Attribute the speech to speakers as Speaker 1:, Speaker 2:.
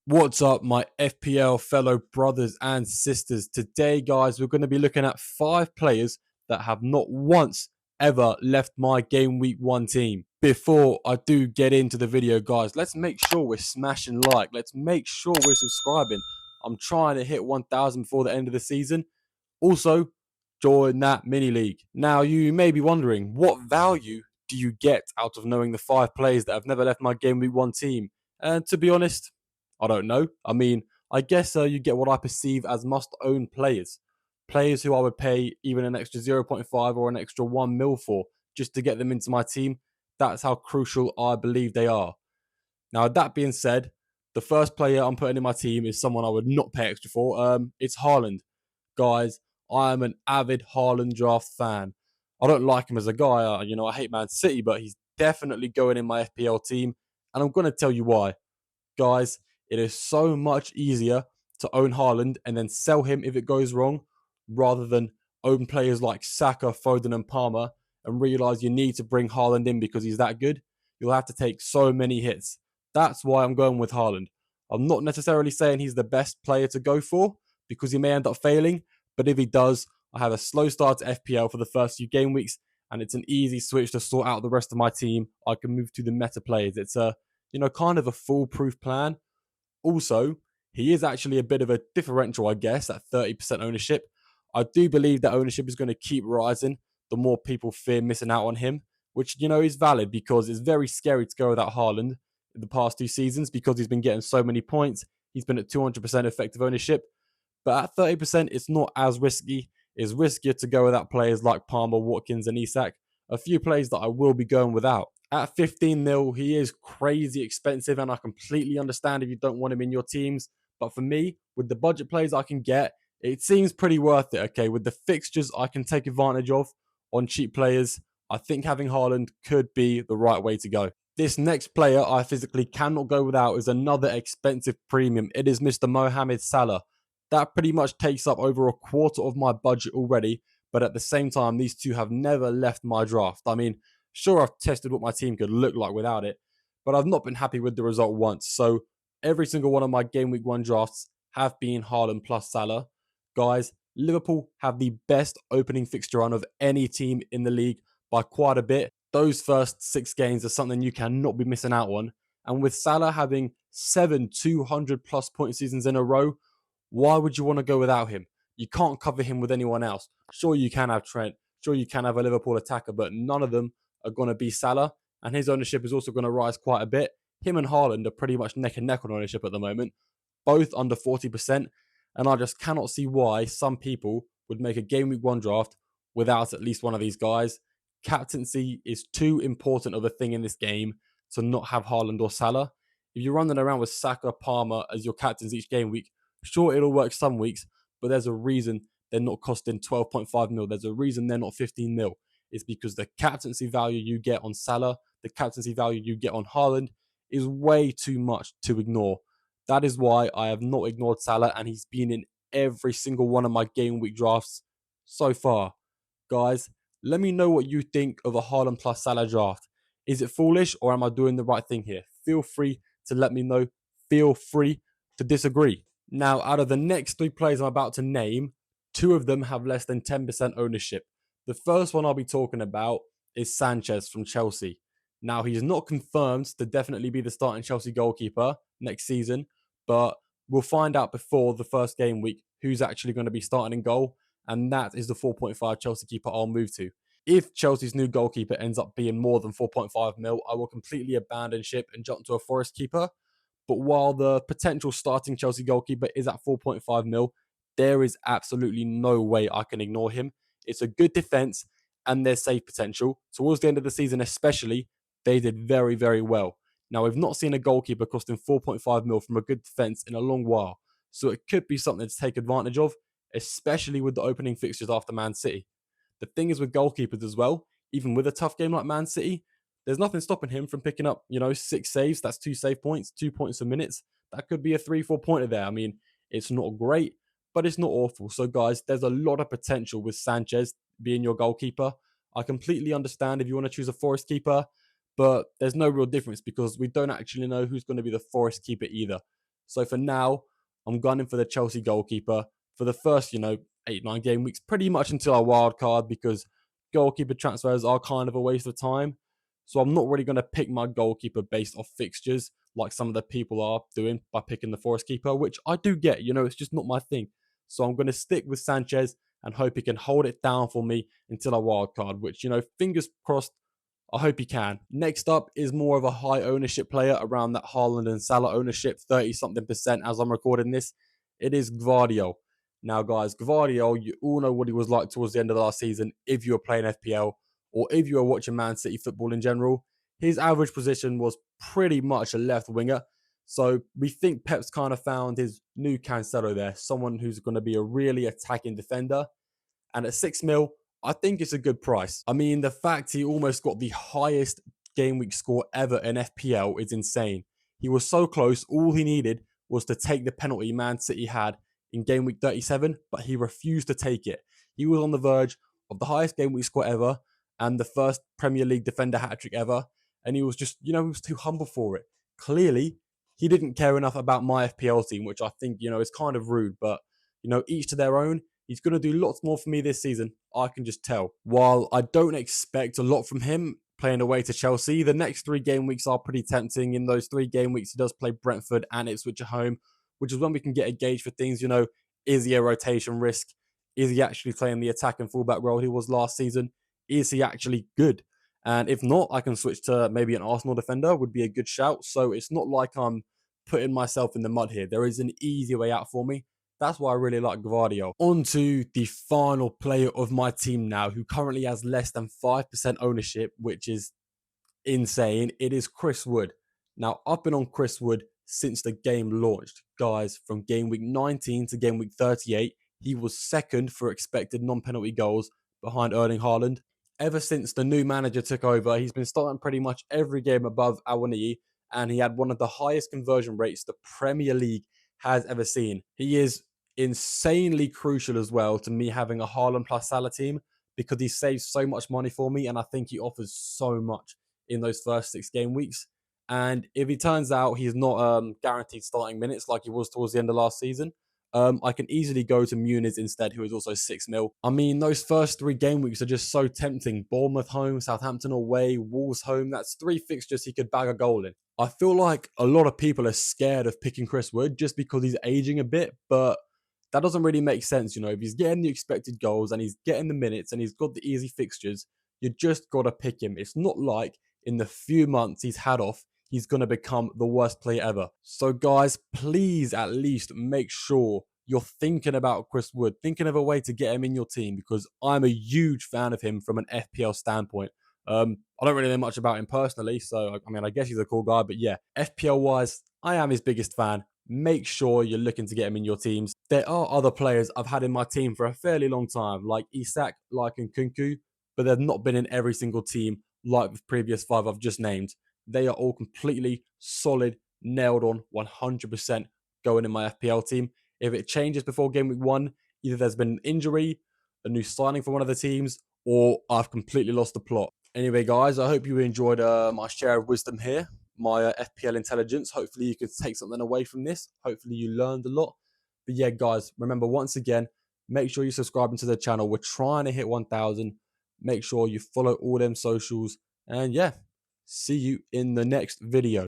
Speaker 1: What's up, my FPL fellow brothers and sisters? Today, guys, we're going to be looking at 5 players that have not once ever left my Game Week 1 team. Before I do get into the video, guys, let's make sure we're smashing like. Let's make sure we're subscribing. I'm trying to hit 1,000 before the end of the season. Also, join that mini league. Now, you may be wondering, what value do you get out of knowing the 5 players that have never left my Game Week 1 team? And to be honest, I don't know. I mean, I guess you get what I perceive as must-own players. Players who I would pay even an extra 0.5 or an extra 1 mil for just to get them into my team. That's how crucial I believe they are. Now, that being said, the first player I'm putting in my team is someone I would not pay extra for. It's Haaland. Guys, I am an avid Haaland draft fan. I don't like him as a guy. I hate Man City, but he's definitely going in my FPL team. And I'm going to tell you why. Guys, it is so much easier to own Haaland and then sell him if it goes wrong, rather than own players like Saka, Foden, and Palmer and realize you need to bring Haaland in because he's that good. You'll have to take so many hits. That's why I'm going with Haaland. I'm not necessarily saying he's the best player to go for because he may end up failing, but if he does, I have a slow start to FPL for the first few game weeks, and it's an easy switch to sort out the rest of my team. I can move to the meta players. It's kind of a foolproof plan. Also, he is actually a bit of a differential, I guess, at 30% ownership. I do believe that ownership is going to keep rising the more people fear missing out on him, which, is valid because it's very scary to go without Haaland in the past 2 seasons because he's been getting so many points. He's been at 200% effective ownership. But at 30%, it's not as risky. It's riskier to go without players like Palmer, Watkins, and Isak. A few players that I will be going without. At 15 mil, he is crazy expensive, and I completely understand if you don't want him in your teams. But for me, with the budget players I can get, it seems pretty worth it, okay? With the fixtures I can take advantage of on cheap players, I think having Haaland could be the right way to go. This next player I physically cannot go without is another expensive premium. It is Mr. Mohamed Salah. That pretty much takes up over a quarter of my budget already, but at the same time, these two have never left my draft. I mean, sure, I've tested what my team could look like without it, but I've not been happy with the result once. So every single one of my Game Week 1 drafts have been Haaland plus Salah. Guys, Liverpool have the best opening fixture run of any team in the league by quite a bit. Those first 6 games are something you cannot be missing out on. And with Salah having 7 200 plus point seasons in a row, why would you want to go without him? You can't cover him with anyone else. Sure, you can have Trent. Sure, you can have a Liverpool attacker, but none of them are going to be Salah. And his ownership is also going to rise quite a bit. Him and Haaland are pretty much neck and neck on ownership at the moment, both under 40%. And I just cannot see why some people would make a Game Week 1 draft without at least one of these guys. Captaincy is too important of a thing in this game to not have Haaland or Salah. If you're running around with Saka, Palmer as your captains each game week, sure, it'll work some weeks, but there's a reason they're not costing 12.5 mil. There's a reason they're not 15 mil. It's because the captaincy value you get on Salah, the captaincy value you get on Haaland is way too much to ignore. That is why I have not ignored Salah, and he's been in every single one of my game week drafts so far. Guys, let me know what you think of a Haaland plus Salah draft. Is it foolish, or am I doing the right thing here? Feel free to let me know. Feel free to disagree. Now, out of the next 3 players I'm about to name, 2 of them have less than 10% ownership. The first one I'll be talking about is Sanchez from Chelsea. Now, he's not confirmed to definitely be the starting Chelsea goalkeeper next season, but we'll find out before the first game week who's actually going to be starting in goal, and that is the 4.5 Chelsea keeper I'll move to. If Chelsea's new goalkeeper ends up being more than 4.5 mil, I will completely abandon ship and jump to a Forest keeper. But while the potential starting Chelsea goalkeeper is at 4.5 mil, there is absolutely no way I can ignore him. It's a good defense and their save potential. Towards the end of the season especially, they did very, very well. Now, we've not seen a goalkeeper costing 4.5 mil from a good defense in a long while. So it could be something to take advantage of, especially with the opening fixtures after Man City. The thing is with goalkeepers as well, even with a tough game like Man City, there's nothing stopping him from picking up, 6 saves. That's 2 save points, 2 points a minute. That could be a 3-4 pointer there. I mean, it's not great, but it's not awful. So, guys, there's a lot of potential with Sanchez being your goalkeeper. I completely understand if you want to choose a Forest keeper, but there's no real difference because we don't actually know who's going to be the Forest keeper either. So for now, I'm gunning for the Chelsea goalkeeper for the first, 8, 9 game weeks, pretty much until our wild card, because goalkeeper transfers are kind of a waste of time. So I'm not really going to pick my goalkeeper based off fixtures like some of the people are doing by picking the Forest keeper, which I do get, it's just not my thing. So I'm going to stick with Sanchez and hope he can hold it down for me until our wild card, which, fingers crossed, I hope he can. Next up is more of a high ownership player around that Haaland and Salah ownership, 30 something percent as I'm recording this. It is Gvardiol. Now, guys, Gvardiol, you all know what he was like towards the end of the last season if you were playing FPL or if you were watching Man City football in general. His average position was pretty much a left winger. So we think Pep's kind of found his new Cancelo there, someone who's going to be a really attacking defender. And at 6 mil, I think it's a good price. I mean, the fact he almost got the highest game week score ever in FPL is insane. He was so close, all he needed was to take the penalty Man City had in game week 37, but he refused to take it. He was on the verge of the highest game week score ever and the first Premier League defender hat trick ever. And he was just, he was too humble for it. Clearly, he didn't care enough about my FPL team, which I think, is kind of rude, but, each to their own. He's going to do lots more for me this season. I can just tell. While I don't expect a lot from him playing away to Chelsea, the next 3 game weeks are pretty tempting. In those 3 game weeks, he does play Brentford and Ipswich at home, which is when we can get a gauge for things. Is he a rotation risk? Is he actually playing the attack and fullback role he was last season? Is he actually good? And if not, I can switch to maybe an Arsenal defender, would be a good shout. So it's not like I'm putting myself in the mud here. There is an easy way out for me. That's why I really like Gvardiol. On to the final player of my team now, who currently has less than 5% ownership, which is insane. It is Chris Wood. Now, I've been on Chris Wood since the game launched. Guys, from game week 19 to game week 38, he was second for expected non-penalty goals behind Erling Haaland. Ever since the new manager took over, he's been starting pretty much every game above Awoniyi, and he had one of the highest conversion rates the Premier League has ever seen. He is insanely crucial as well to me having a Haaland plus Salah team because he saves so much money for me, and I think he offers so much in those first 6 game weeks. And if it turns out he's not guaranteed starting minutes like he was towards the end of last season, I can easily go to Muniz instead, who is also 6 mil. I mean, those first 3 game weeks are just so tempting. Bournemouth home, Southampton away, Wolves home. That's 3 fixtures he could bag a goal in. I feel like a lot of people are scared of picking Chris Wood just because he's aging a bit, but that doesn't really make sense. If he's getting the expected goals and he's getting the minutes and he's got the easy fixtures, you just got to pick him. It's not like in the few months he's had off, he's going to become the worst player ever. So guys, please at least make sure you're thinking about Chris Wood, thinking of a way to get him in your team, because I'm a huge fan of him from an FPL standpoint. I don't really know much about him personally, so I guess he's a cool guy, but yeah, FPL wise, I am his biggest fan. Make sure you're looking to get him in your teams. There are other players I've had in my team for a fairly long time, like Isak, like Nkunku, but they've not been in every single team like the previous 5 I've just named. They are all completely solid, nailed on, 100% going in my FPL team. If it changes before game week 1, either there's been an injury, a new signing for one of the teams, or I've completely lost the plot. Anyway, guys, I hope you enjoyed my share of wisdom here, my FPL intelligence. Hopefully you can take something away from this. Hopefully you learned a lot. But yeah, guys, remember once again, make sure you're subscribing to the channel. We're trying to hit 1,000. Make sure you follow all them socials. And yeah, see you in the next video.